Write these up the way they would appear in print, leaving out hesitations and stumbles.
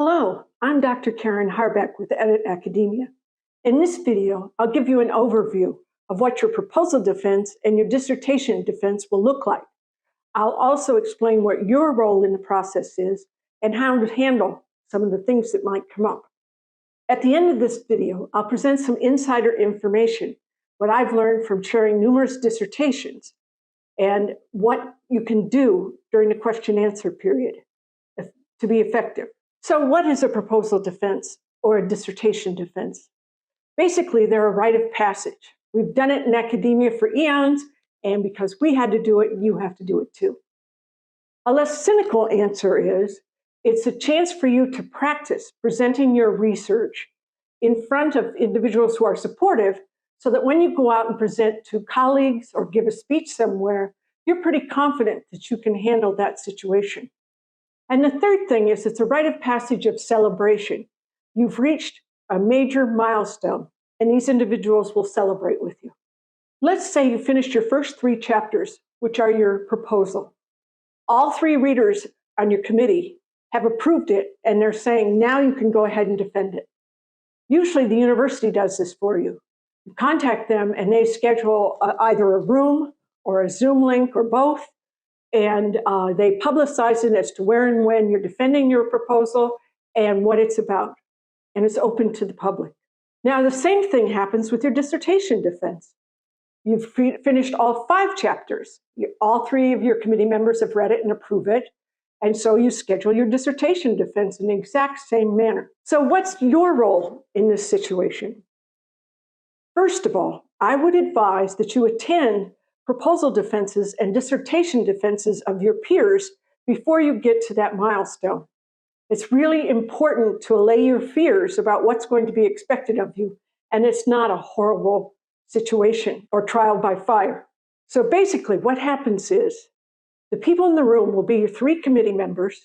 Hello, I'm Dr. Karen Harbeck with Edit Academia. In this video, I'll give you an overview of what your proposal defense and your dissertation defense will look like. I'll also explain what your role in the process is and how to handle some of the things that might come up. At the end of this video, I'll present some insider information, what I've learned from chairing numerous dissertations, and what you can do during the question-answer period to be effective. So what is a proposal defense or a dissertation defense? Basically, they're a rite of passage. We've done it in academia for eons, and because we had to do it, you have to do it too. A less cynical answer is, it's a chance for you to practice presenting your research in front of individuals who are supportive, so that when you go out and present to colleagues or give a speech somewhere, you're pretty confident that you can handle that situation. And the third thing is, it's a rite of passage of celebration. You've reached a major milestone, and these individuals will celebrate with you. Let's say you finished your first 3 chapters, which are your proposal. All 3 readers on your committee have approved it, and they're saying, now you can go ahead and defend it. Usually the university does this for you. You contact them, and they schedule either a room or a Zoom link or both, and they publicize it as to where and when you're defending your proposal and what it's about, and it's open to the public. Now, the same thing happens with your dissertation defense. You've finished all 5 chapters. All 3 of your committee members have read it and approve it, and so you schedule your dissertation defense in the exact same manner. So what's your role in this situation? First of all, I would advise that you attend proposal defenses and dissertation defenses of your peers before you get to that milestone. It's really important to allay your fears about what's going to be expected of you, and it's not a horrible situation or trial by fire. So basically what happens is, the people in the room will be your 3 committee members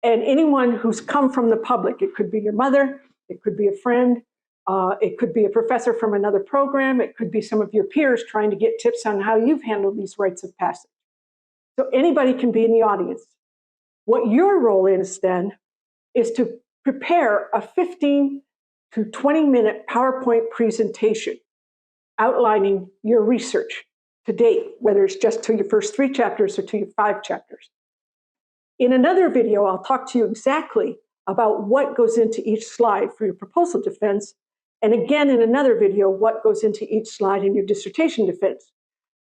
and anyone who's come from the public. It could be your mother, it could be a friend, it could be a professor from another program, it could be some of your peers trying to get tips on how you've handled these rites of passage. So anybody can be in the audience. What your role is then is to prepare a 15 to 20-minute PowerPoint presentation outlining your research to date, whether it's just to your first 3 chapters or to your 5 chapters. In another video, I'll talk to you exactly about what goes into each slide for your proposal defense, and again in another video, what goes into each slide in your dissertation defense.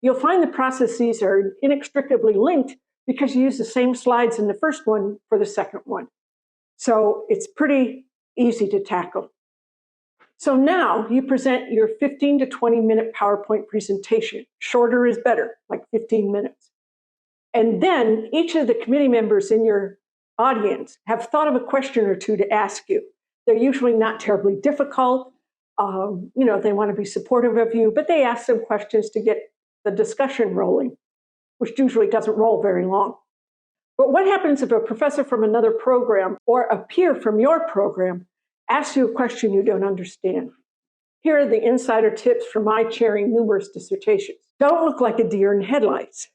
You'll find the processes are inextricably linked because you use the same slides in the first one for the second one. So it's pretty easy to tackle. So now you present your 15 to 20-minute PowerPoint presentation. Shorter is better, like 15 minutes. And then each of the committee members in your audience have thought of a question or 2 to ask you. They're usually not terribly difficult. They want to be supportive of you, but they ask some questions to get the discussion rolling, which usually doesn't roll very long. But what happens if a professor from another program or a peer from your program asks you a question you don't understand? Here are the insider tips from my chairing numerous dissertations. Don't look like a deer in headlights.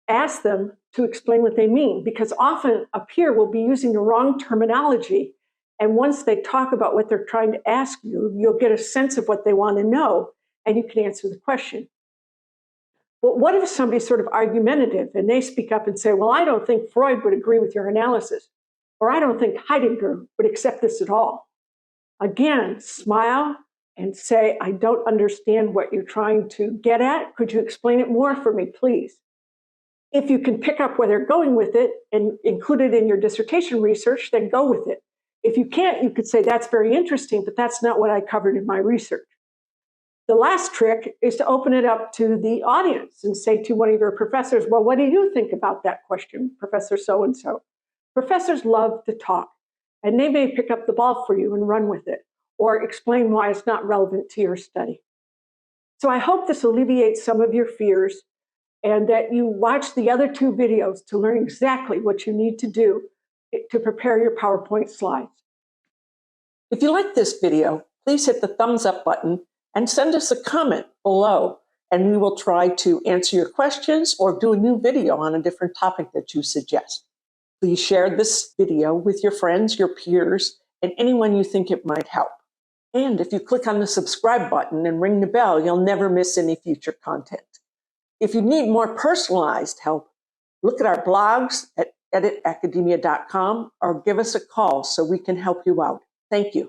Ask them to explain what they mean, because often a peer will be using the wrong terminology, and once they talk about what they're trying to ask you, you'll get a sense of what they want to know, and you can answer the question. But what if somebody's sort of argumentative and they speak up and say, well, I don't think Freud would agree with your analysis, or I don't think Heidegger would accept this at all? Again, smile and say, I don't understand what you're trying to get at. Could you explain it more for me, please? If you can pick up where they're going with it and include it in your dissertation research, then go with it. If you can't, you could say, that's very interesting, but that's not what I covered in my research. The last trick is to open it up to the audience and say to one of your professors, well, what do you think about that question, Professor so-and-so? Professors love to talk, and they may pick up the ball for you and run with it, or explain why it's not relevant to your study. So I hope this alleviates some of your fears, and that you watch the other 2 videos to learn exactly what you need to do to prepare your PowerPoint slides. If you like this video, please hit the thumbs up button and send us a comment below, and we will try to answer your questions or do a new video on a different topic that you suggest. Please share this video with your friends, your peers, and anyone you think it might help. And if you click on the subscribe button and ring the bell, you'll never miss any future content. If you need more personalized help, look at our blogs at editacademia.com or give us a call so we can help you out. Thank you.